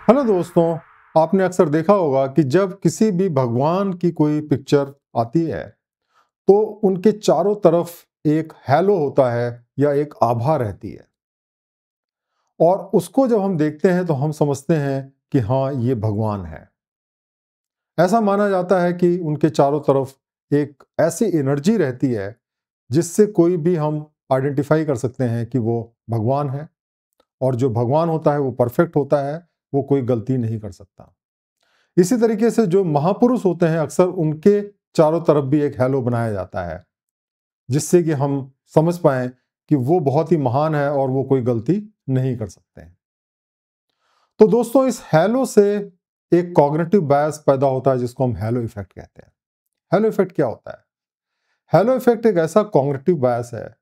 Hello दोस्तों, आपने अक्सर देखा होगा कि जब किसी भी भगवान की कोई पिक्चर आती है तो उनके चारों तरफ एक हैलो होता है या एक आभा रहती है। और उसको जब हम देखते हैं तो हम समझते हैं कि हाँ, ये भगवान है। ऐसा माना जाता है कि उनके चारों तरफ एक ऐसी एनर्जी रहती है जिससे कोई भी हम आइडेंटिफाई कर सकते हैं कि वो भगवान है। और जो भगवान होता है वो परफेक्ट होता है, वो कोई गलती नहीं कर सकता। इसी तरीके से जो महापुरुष होते हैं अक्सर उनके चारों तरफ भी एक हैलो बनाया जाता है जिससे कि हम समझ पाएं कि वो बहुत ही महान है और वो कोई गलती नहीं कर सकते हैं। तो दोस्तों, इस हैलो से एक कॉग्निटिव बायस पैदा होता है जिसको हम हैलो इफेक्ट कहते हैं। हैलो इफेक्ट क्या होता है? हैलो इफेक्ट एक ऐसा कॉग्निटिव बायस है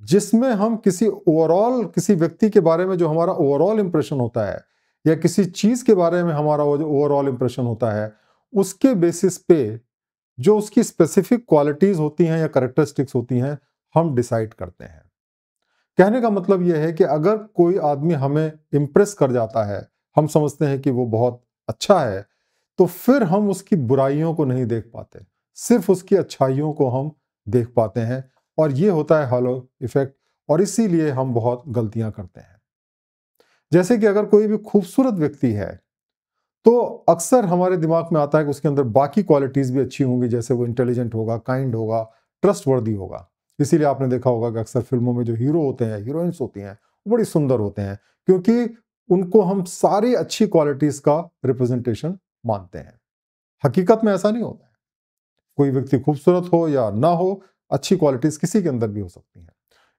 जिसमें हम किसी व्यक्ति के बारे में जो हमारा ओवरऑल इंप्रेशन होता है या किसी चीज के बारे में हमारा वो जो ओवरऑल इंप्रेशन होता है उसके बेसिस पे जो उसकी स्पेसिफिक क्वालिटीज होती हैं या करेक्टरिस्टिक्स होती हैं हम डिसाइड करते हैं। कहने का मतलब यह है कि अगर कोई आदमी हमें इम्प्रेस कर जाता है, हम समझते हैं कि वो बहुत अच्छा है, तो फिर हम उसकी बुराइयों को नहीं देख पाते, सिर्फ उसकी अच्छाइयों को हम देख पाते हैं। और ये होता है हॉलो इफेक्ट। और इसीलिए हम बहुत गलतियां करते हैं। जैसे कि अगर कोई भी खूबसूरत व्यक्ति है तो अक्सर हमारे दिमाग में आता है कि उसके अंदर बाकी क्वालिटीज भी अच्छी होंगी, जैसे वो इंटेलिजेंट होगा, काइंड होगा, ट्रस्टवर्दी होगा। इसीलिए आपने देखा होगा कि अक्सर फिल्मों में जो हीरो होते हैं, हीरोइंस होती हैं, वो बड़ी सुंदर होते हैं क्योंकि उनको हम सारी अच्छी क्वालिटीज का रिप्रेजेंटेशन मानते हैं। हकीकत में ऐसा नहीं होता है। कोई व्यक्ति खूबसूरत हो या ना हो, अच्छी क्वालिटीज किसी के अंदर भी हो सकती हैं।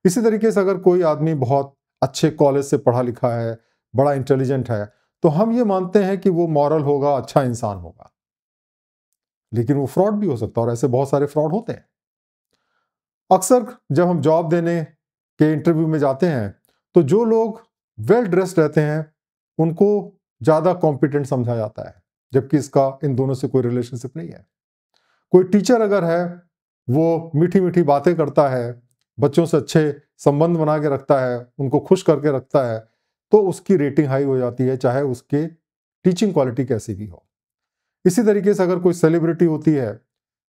इसी तरीके से अगर कोई आदमी बहुत अच्छे कॉलेज से पढ़ा लिखा है, बड़ा इंटेलिजेंट है, तो हम ये मानते हैं कि वो मॉरल होगा, अच्छा इंसान होगा। लेकिन वो फ्रॉड भी हो सकता है और ऐसे बहुत सारे फ्रॉड होते हैं। अक्सर जब हम जॉब देने के इंटरव्यू में जाते हैं तो जो लोग वेल ड्रेस्ड रहते हैं उनको ज़्यादा कॉम्पिटेंट समझा जाता है, जबकि इसका इन दोनों से कोई रिलेशनशिप नहीं है। कोई टीचर अगर है, वो मीठी मीठी बातें करता है, बच्चों से अच्छे संबंध बना के रखता है, उनको खुश करके रखता है, तो उसकी रेटिंग हाई हो जाती है, चाहे उसके टीचिंग क्वालिटी कैसी भी हो। इसी तरीके से अगर कोई सेलिब्रिटी होती है,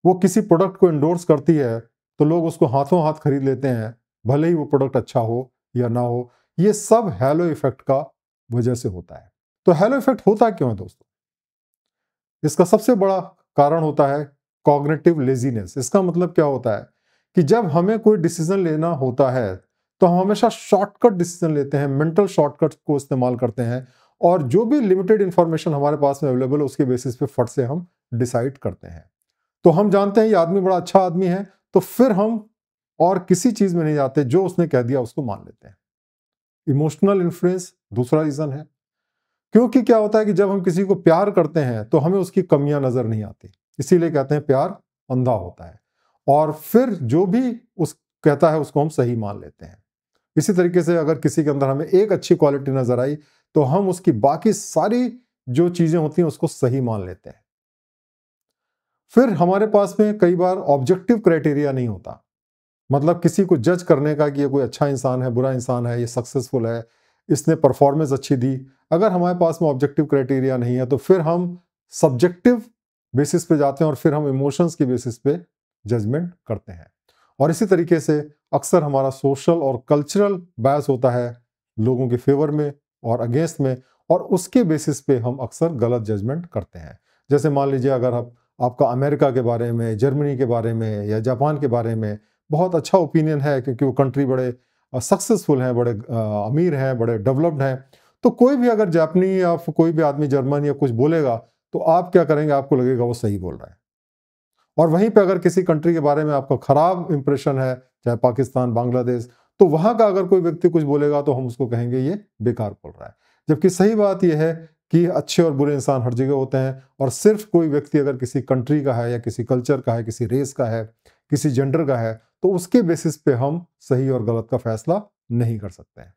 वो किसी प्रोडक्ट को एंडोर्स करती है, तो लोग उसको हाथों हाथ खरीद लेते हैं, भले ही वो प्रोडक्ट अच्छा हो या ना हो। ये सब हैलो इफेक्ट का वजह से होता है। तो हैलो इफेक्ट होता क्यों है दोस्तों? इसका सबसे बड़ा कारण होता है कॉग्निटिव लेजीनेस। इसका मतलब क्या होता है कि जब हमें कोई डिसीजन लेना होता है तो हम हमेशा शॉर्टकट डिसीजन लेते हैं, मेंटल शॉर्टकट को इस्तेमाल करते हैं और जो भी लिमिटेड इंफॉर्मेशन हमारे पास में अवेलेबल है उसके बेसिस पे फट से हम डिसाइड करते हैं। तो हम जानते हैं ये आदमी बड़ा अच्छा आदमी है, तो फिर हम और किसी चीज में नहीं जाते, जो उसने कह दिया उसको मान लेते हैं। इमोशनल इन्फ्लुएंस दूसरा रीजन है। क्योंकि क्या होता है कि जब हम किसी को प्यार करते हैं तो हमें उसकी कमियां नजर नहीं आती, इसीलिए कहते हैं प्यार अंधा होता है। और फिर जो भी उस कहता है उसको हम सही मान लेते हैं। इसी तरीके से अगर किसी के अंदर हमें एक अच्छी क्वालिटी नजर आई तो हम उसकी बाकी सारी जो चीजें होती हैं उसको सही मान लेते हैं। फिर हमारे पास में कई बार ऑब्जेक्टिव क्राइटेरिया नहीं होता, मतलब किसी को जज करने का कि ये कोई अच्छा इंसान है, बुरा इंसान है, ये सक्सेसफुल है, इसने परफॉर्मेंस अच्छी दी। अगर हमारे पास में ऑब्जेक्टिव क्राइटेरिया नहीं है तो फिर हम सब्जेक्टिव बेसिस पे जाते हैं और फिर हम इमोशंस की बेसिस पे जजमेंट करते हैं। और इसी तरीके से अक्सर हमारा सोशल और कल्चरल बायस होता है लोगों के फेवर में और अगेंस्ट में, और उसके बेसिस पे हम अक्सर गलत जजमेंट करते हैं। जैसे मान लीजिए अगर आपका अमेरिका के बारे में, जर्मनी के बारे में या जापान के बारे में बहुत अच्छा ओपिनियन है क्योंकि वो कंट्री बड़े सक्सेसफुल हैं, बड़े अमीर हैं, बड़े डेवलप्ड हैं, तो कोई भी अगर जापानी या कोई भी आदमी जर्मन या कुछ बोलेगा तो आप क्या करेंगे? आपको लगेगा वो सही बोल रहा है। और वहीं पे अगर किसी कंट्री के बारे में आपका खराब इंप्रेशन है, चाहे पाकिस्तान, बांग्लादेश, तो वहां का अगर कोई व्यक्ति कुछ बोलेगा तो हम उसको कहेंगे ये बेकार बोल रहा है। जबकि सही बात यह है कि अच्छे और बुरे इंसान हर जगह होते हैं, और सिर्फ कोई व्यक्ति अगर किसी कंट्री का है या किसी कल्चर का है, किसी रेस का है, किसी जेंडर का है, तो उसके बेसिस पे हम सही और गलत का फैसला नहीं कर सकते हैं।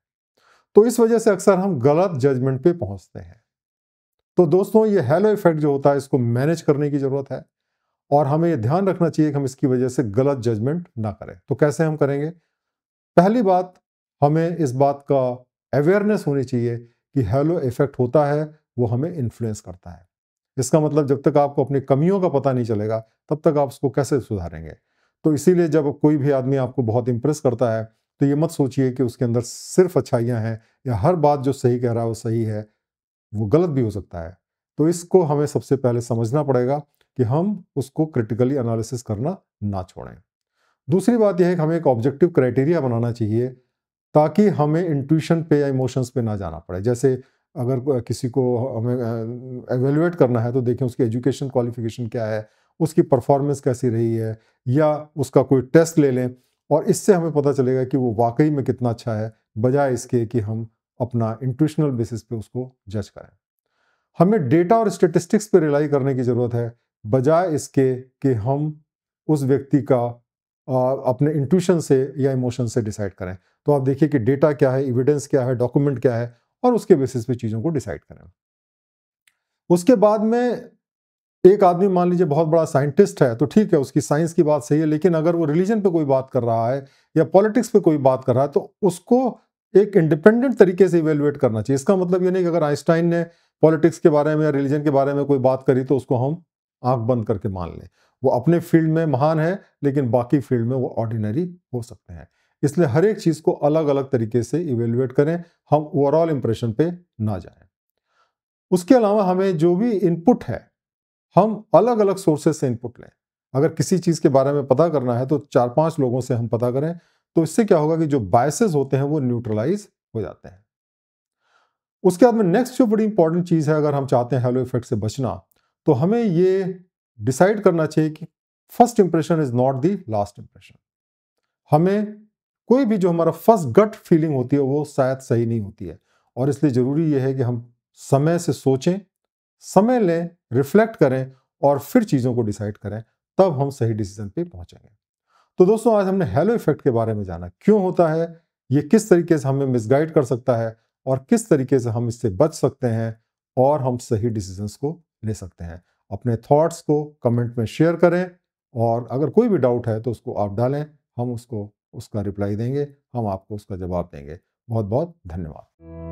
तो इस वजह से अक्सर हम गलत जजमेंट पे पहुंचते हैं। तो दोस्तों, ये हैलो इफेक्ट जो होता है इसको मैनेज करने की जरूरत है और हमें ये ध्यान रखना चाहिए कि हम इसकी वजह से गलत जजमेंट ना करें। तो कैसे हम करेंगे? पहली बात, हमें इस बात का अवेयरनेस होनी चाहिए कि हैलो इफेक्ट होता है वो हमें इन्फ्लुएंस करता है। इसका मतलब जब तक आपको अपनी कमियों का पता नहीं चलेगा तब तक आप उसको कैसे सुधारेंगे। तो इसीलिए जब कोई भी आदमी आपको बहुत इंप्रेस करता है तो ये मत सोचिए कि उसके अंदर सिर्फ अच्छाइयाँ हैं या हर बात जो सही कह रहा है वो सही है, वो गलत भी हो सकता है। तो इसको हमें सबसे पहले समझना पड़ेगा कि हम उसको क्रिटिकली एनालिसिस करना ना छोड़ें। दूसरी बात यह है कि हमें एक ऑब्जेक्टिव क्राइटेरिया बनाना चाहिए ताकि हमें इंट्यूशन पे या इमोशंस पे ना जाना पड़े। जैसे अगर किसी को हमें एवेल्युएट करना है तो देखें उसकी एजुकेशन क्वालिफिकेशन क्या है, उसकी परफॉर्मेंस कैसी रही है, या उसका कोई टेस्ट ले लें और इससे हमें पता चलेगा कि वो वाकई में कितना अच्छा है, बजाय इसके कि हम अपना इंट्यूशनल बेसिस पे उसको जज करें। हमें डेटा और स्टेटिस्टिक्स पे रिलाई करने की ज़रूरत है, बजाय इसके कि हम उस व्यक्ति का अपने इंट्यूशन से या इमोशन से डिसाइड करें। तो आप देखिए कि डेटा क्या है, एविडेंस क्या है, डॉक्यूमेंट क्या है और उसके बेसिस पे चीज़ों को डिसाइड करें। उसके बाद में एक आदमी मान लीजिए बहुत बड़ा साइंटिस्ट है, तो ठीक है उसकी साइंस की बात सही है, लेकिन अगर वो रिलीजन पे कोई बात कर रहा है या पॉलिटिक्स पे कोई बात कर रहा है तो उसको एक इंडिपेंडेंट तरीके से इवेल्युएट करना चाहिए। इसका मतलब ये नहीं कि अगर आइंस्टाइन ने पॉलिटिक्स के बारे में या रिलीजन के बारे में कोई बात करी तो उसको हम आंख बंद करके मान लें। वो अपने फील्ड में महान है लेकिन बाकी फील्ड में वो ऑर्डिनरी हो सकते हैं। इसलिए हर एक चीज़ को अलग अलग तरीके से इवेल्युएट करें, हम ओवरऑल इंप्रेशन पे ना जाएं। उसके अलावा हमें जो भी इनपुट है हम अलग अलग सोर्सेज से इनपुट लें। अगर किसी चीज़ के बारे में पता करना है तो 4-5 लोगों से हम पता करें, तो इससे क्या होगा कि जो बायसेस होते हैं वो न्यूट्रलाइज हो जाते हैं। उसके बाद में नेक्स्ट जो बड़ी इंपॉर्टेंट चीज़ है, अगर हम चाहते हैं हेलो इफेक्ट से बचना, तो हमें ये डिसाइड करना चाहिए कि first impression is not the last impression. हमें कोई भी जो हमारा फर्स्ट गट फीलिंग होती है वो शायद सही नहीं होती है, और इसलिए ज़रूरी ये है कि हम समय से सोचें, समय लें, रिफ्लेक्ट करें और फिर चीज़ों को डिसाइड करें, तब हम सही डिसीजन पे पहुंचेंगे। तो दोस्तों आज हमने हेलो इफेक्ट के बारे में जाना, क्यों होता है, ये किस तरीके से हमें मिसगाइड कर सकता है और किस तरीके से हम इससे बच सकते हैं और हम सही डिसीजंस को ले सकते हैं। अपने थॉट्स को कमेंट में शेयर करें और अगर कोई भी डाउट है तो उसको आप डालें, हम उसको उसका रिप्लाई देंगे, हम आपको उसका जवाब देंगे। बहुत बहुत धन्यवाद।